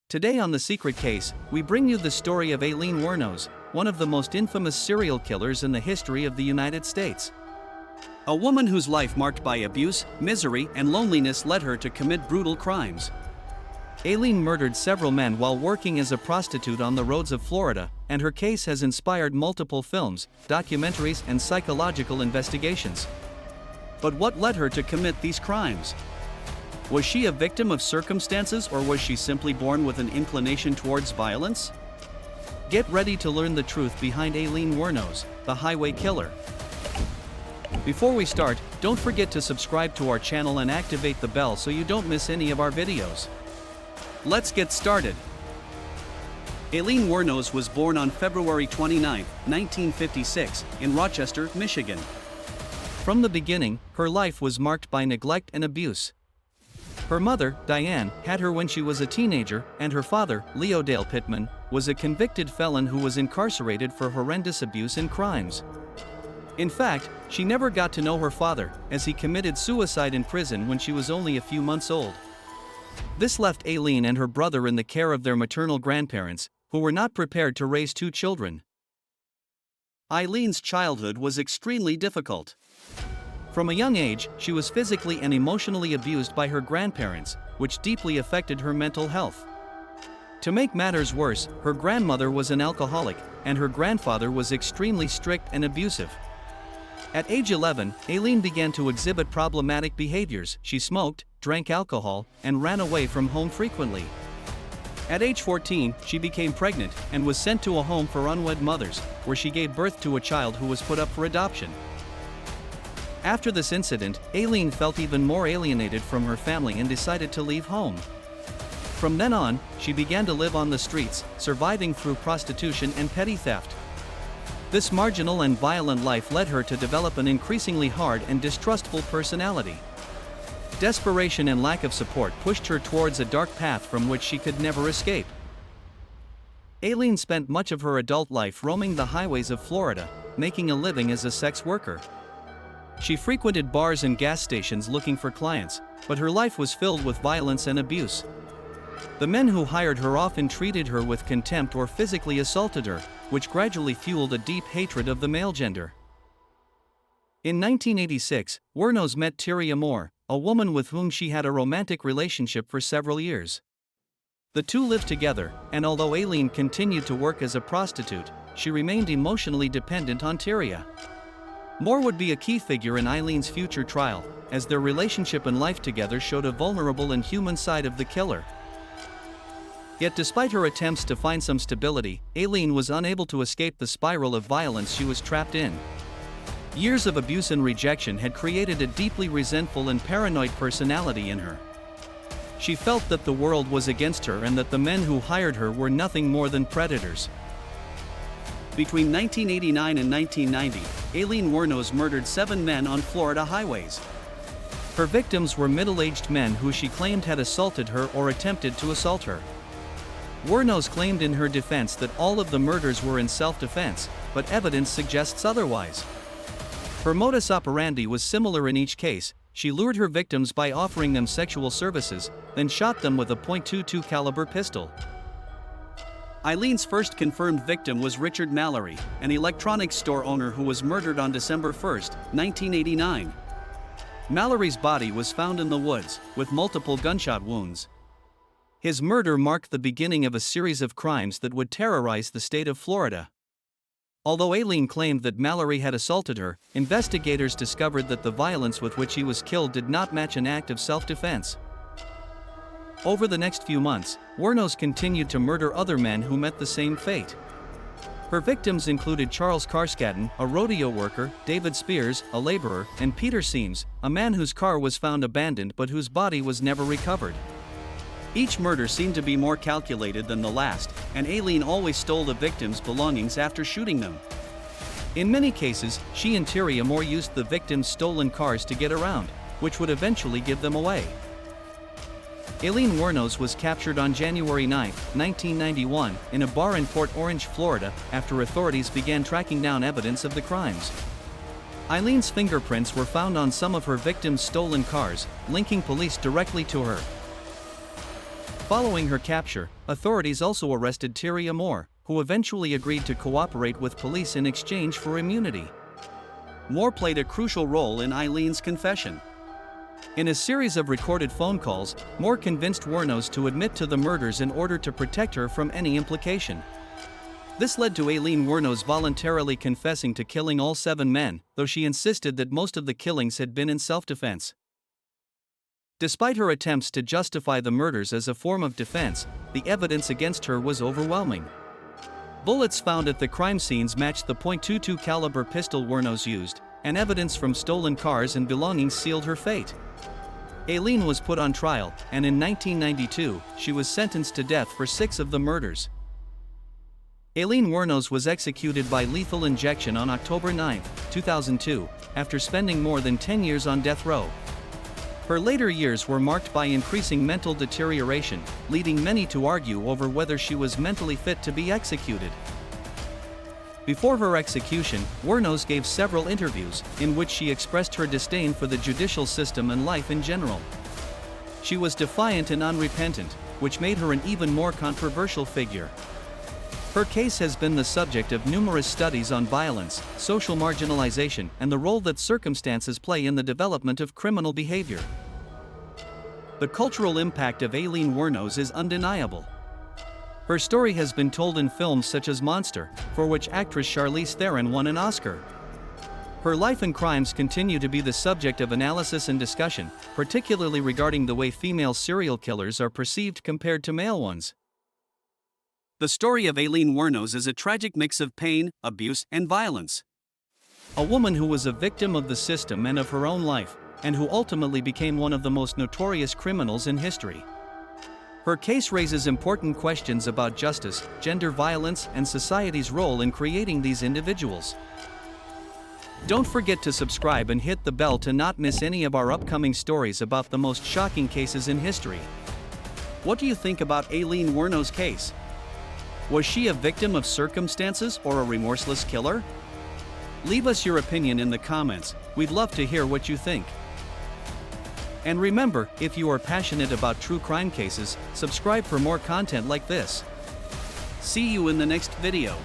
Today on The Secret Case, we bring you the story of Aileen Wuornos, one of the most infamous serial killers in the history of the United States. A woman whose life marked by abuse, misery, and loneliness led her to commit brutal crimes. Aileen murdered several men while working as a prostitute on the roads of Florida, and her case has inspired multiple films, documentaries, and psychological investigations. But what led her to commit these crimes? Was she a victim of circumstances, or was she simply born with an inclination towards violence? Get ready to learn the truth behind Aileen Wuornos, the highway killer. Before we start, don't forget to subscribe to our channel and activate the bell so you don't miss any of our videos. Let's get started. Aileen Wuornos was born on February 29, 1956, in Rochester, Michigan. From the beginning, her life was marked by neglect and abuse. Her mother, Diane, had her when she was a teenager, and her father, Leo Dale Pittman, was a convicted felon who was incarcerated for horrendous abuse and crimes. In fact, she never got to know her father, as he committed suicide in prison when she was only a few months old. This left Aileen and her brother in the care of their maternal grandparents, who were not prepared to raise two children. Aileen's childhood was extremely difficult. From a young age, she was physically and emotionally abused by her grandparents, which deeply affected her mental health. To make matters worse, her grandmother was an alcoholic, and her grandfather was extremely strict and abusive. At age 11, Aileen began to exhibit problematic behaviors. She smoked, drank alcohol, and ran away from home frequently. At age 14, she became pregnant and was sent to a home for unwed mothers, where she gave birth to a child who was put up for adoption. After this incident, Aileen felt even more alienated from her family and decided to leave home. From then on, she began to live on the streets, surviving through prostitution and petty theft. This marginal and violent life led her to develop an increasingly hard and distrustful personality. Desperation and lack of support pushed her towards a dark path from which she could never escape. Aileen spent much of her adult life roaming the highways of Florida, making a living as a sex worker. She frequented bars and gas stations looking for clients, but her life was filled with violence and abuse. The men who hired her often treated her with contempt or physically assaulted her, which gradually fueled a deep hatred of the male gender. In 1986, Wuornos met Tyria Moore, a woman with whom she had a romantic relationship for several years. The two lived together, and although Aileen continued to work as a prostitute, she remained emotionally dependent on Tyria. Moore would be a key figure in Aileen's future trial, as their relationship and life together showed a vulnerable and human side of the killer. Yet despite her attempts to find some stability, Aileen was unable to escape the spiral of violence she was trapped in. Years of abuse and rejection had created a deeply resentful and paranoid personality in her. She felt that the world was against her and that the men who hired her were nothing more than predators. Between 1989 and 1990, Aileen Wuornos murdered 7 men on Florida highways. Her victims were middle-aged men who she claimed had assaulted her or attempted to assault her. Wuornos claimed in her defense that all of the murders were in self-defense, but evidence suggests otherwise. Her modus operandi was similar in each case. She lured her victims by offering them sexual services, then shot them with a .22 caliber pistol. Aileen's first confirmed victim was Richard Mallory, an electronics store owner who was murdered on December 1, 1989. Mallory's body was found in the woods, with multiple gunshot wounds. His murder marked the beginning of a series of crimes that would terrorize the state of Florida. Although Aileen claimed that Mallory had assaulted her, investigators discovered that the violence with which he was killed did not match an act of self-defense. Over the next few months, Wuornos continued to murder other men who met the same fate. Her victims included Charles Carskadden, a rodeo worker, David Spears, a laborer, and Peter Seams, a man whose car was found abandoned but whose body was never recovered. Each murder seemed to be more calculated than the last, and Aileen always stole the victims' belongings after shooting them. In many cases, she and Tyria Moore used the victims' stolen cars to get around, which would eventually give them away. Aileen Wuornos was captured on January 9, 1991, in a bar in Port Orange, Florida, after authorities began tracking down evidence of the crimes. Aileen's fingerprints were found on some of her victims' stolen cars, linking police directly to her. Following her capture, authorities also arrested Tyria Moore, who eventually agreed to cooperate with police in exchange for immunity. Moore played a crucial role in Aileen's confession. In a series of recorded phone calls, Moore convinced Wuornos to admit to the murders in order to protect her from any implication. This led to Aileen Wuornos voluntarily confessing to killing all 7 men, though she insisted that most of the killings had been in self-defense. Despite her attempts to justify the murders as a form of defense, the evidence against her was overwhelming. Bullets found at the crime scenes matched the .22 caliber pistol Wuornos used, and evidence from stolen cars and belongings sealed her fate. Aileen was put on trial, and in 1992, she was sentenced to death for 6 of the murders. Aileen Wuornos was executed by lethal injection on October 9, 2002, after spending more than 10 years on death row. Her later years were marked by increasing mental deterioration, leading many to argue over whether she was mentally fit to be executed. Before her execution, Wuornos gave several interviews, in which she expressed her disdain for the judicial system and life in general. She was defiant and unrepentant, which made her an even more controversial figure. Her case has been the subject of numerous studies on violence, social marginalization, and the role that circumstances play in the development of criminal behavior. The cultural impact of Aileen Wuornos is undeniable. Her story has been told in films such as Monster, for which actress Charlize Theron won an Oscar. Her life and crimes continue to be the subject of analysis and discussion, particularly regarding the way female serial killers are perceived compared to male ones. The story of Aileen Wuornos is a tragic mix of pain, abuse, and violence. A woman who was a victim of the system and of her own life, and who ultimately became one of the most notorious criminals in history. Her case raises important questions about justice, gender violence, and society's role in creating these individuals. Don't forget to subscribe and hit the bell to not miss any of our upcoming stories about the most shocking cases in history. What do you think about Aileen Wuornos' case? Was she a victim of circumstances or a remorseless killer? Leave us your opinion in the comments, we'd love to hear what you think. And remember, if you are passionate about true crime cases, subscribe for more content like this. See you in the next video.